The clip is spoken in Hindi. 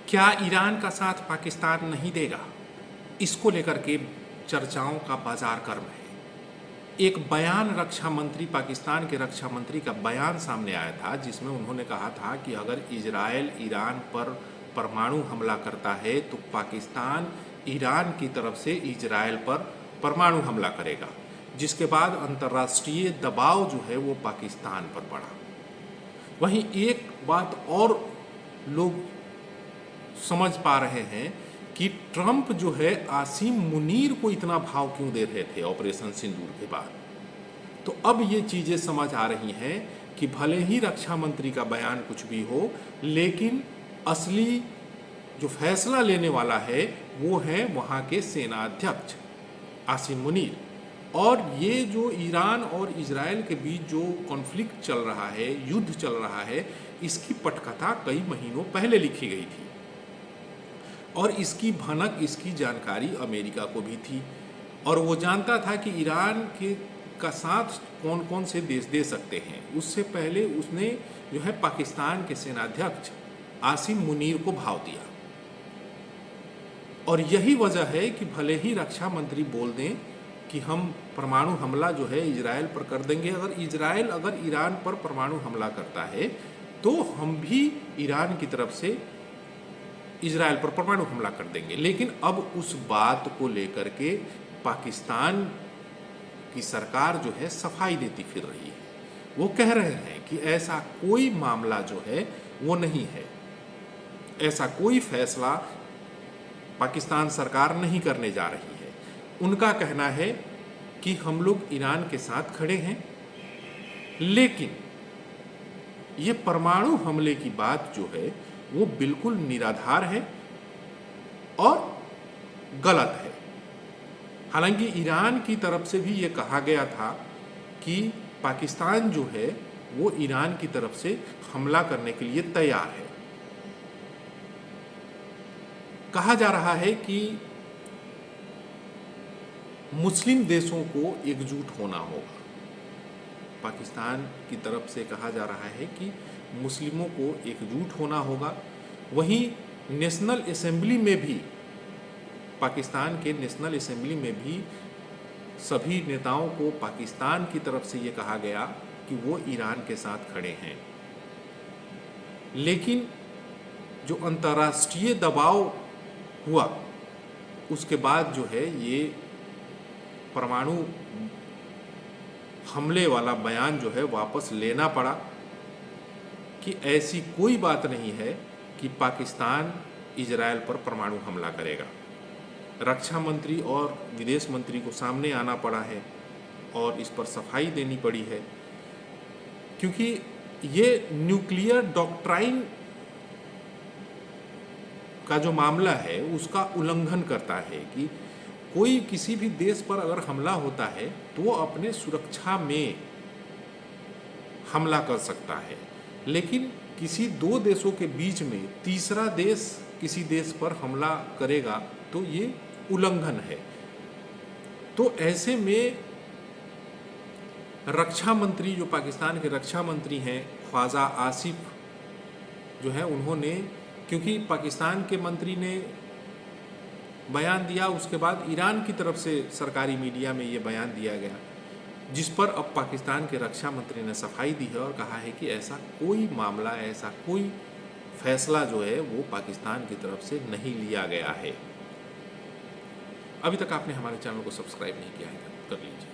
क्या ईरान का साथ पाकिस्तान नहीं देगा? इसको लेकर के चर्चाओं का बाजार गर्म है। एक बयान रक्षा मंत्री, पाकिस्तान के रक्षा मंत्री का बयान सामने आया था जिसमें उन्होंने कहा था कि अगर इजराइल ईरान पर परमाणु हमला करता है तो पाकिस्तान ईरान की तरफ से इजराइल पर परमाणु हमला करेगा, जिसके बाद अंतर्राष्ट्रीय दबाव जो है वो पाकिस्तान पर पड़ा। वहीं एक बात और लोग समझ पा रहे हैं कि ट्रंप जो है आसिम मुनीर को इतना भाव क्यों दे रहे थे ऑपरेशन सिंदूर के बाद। तो अब ये चीज़ें समझ आ रही हैं कि भले ही रक्षा मंत्री का बयान कुछ भी हो, लेकिन असली जो फैसला लेने वाला है वो है वहाँ के सेनाध्यक्ष आसिम मुनीर। और ये जो ईरान और इजराइल के बीच जो कॉन्फ्लिक्ट चल रहा है, युद्ध चल रहा है, इसकी पटकथा कई महीनों पहले लिखी गई थी और इसकी भनक, इसकी जानकारी अमेरिका को भी थी और वो जानता था कि ईरान के का साथ कौन कौन से देश दे सकते हैं। उससे पहले उसने जो है पाकिस्तान के सेनाध्यक्ष आसिम मुनीर को भाव दिया और यही वजह है कि भले ही रक्षा मंत्री बोल दें कि हम परमाणु हमला जो है इजराइल पर कर देंगे, अगर ईरान पर परमाणु हमला करता है तो हम भी ईरान की तरफ से इजराइल पर परमाणु हमला कर देंगे। लेकिन अब उस बात को लेकर के पाकिस्तान की सरकार जो है सफाई देती फिर रही है। वो कह रहे हैं कि ऐसा कोई मामला जो है वो नहीं है, ऐसा कोई फैसला पाकिस्तान सरकार नहीं करने जा रही है। उनका कहना है कि हम लोग ईरान के साथ खड़े हैं, लेकिन ये परमाणु हमले की बात जो है वो बिल्कुल निराधार है और गलत है। हालांकि ईरान की तरफ से भी ये कहा गया था कि पाकिस्तान जो है वो ईरान की तरफ से हमला करने के लिए तैयार है। कहा जा रहा है कि मुस्लिम देशों को एकजुट होना होगा। पाकिस्तान की तरफ से कहा जा रहा है कि मुस्लिमों को एकजुट होना होगा। वहीं नेशनल असेंबली में भी, पाकिस्तान के नेशनल असेंबली में भी सभी नेताओं को पाकिस्तान की तरफ से ये कहा गया कि वो ईरान के साथ खड़े हैं। लेकिन जो अंतर्राष्ट्रीय दबाव हुआ उसके बाद जो है ये परमाणु हमले वाला बयान जो है वापस लेना पड़ा कि ऐसी कोई बात नहीं है कि पाकिस्तान इजराइल पर परमाणु हमला करेगा। रक्षा मंत्री और विदेश मंत्री को सामने आना पड़ा है और इस पर सफाई देनी पड़ी है, क्योंकि ये न्यूक्लियर डॉक्ट्राइन का जो मामला है उसका उल्लंघन करता है कि कोई किसी भी देश पर अगर हमला होता है तो वो अपने सुरक्षा में हमला कर सकता है, लेकिन किसी दो देशों के बीच में तीसरा देश किसी देश पर हमला करेगा तो ये उल्लंघन है। तो ऐसे में रक्षा मंत्री, जो पाकिस्तान के रक्षा मंत्री हैं ख्वाजा आसिफ जो है, उन्होंने, क्योंकि पाकिस्तान के मंत्री ने बयान दिया, उसके बाद ईरान की तरफ से सरकारी मीडिया में ये बयान दिया गया, जिस पर अब पाकिस्तान के रक्षा मंत्री ने सफाई दी है और कहा है कि ऐसा कोई मामला, ऐसा कोई फैसला जो है वो पाकिस्तान की तरफ से नहीं लिया गया है। अभी तक आपने हमारे चैनल को सब्सक्राइब नहीं किया है, कर लीजिए।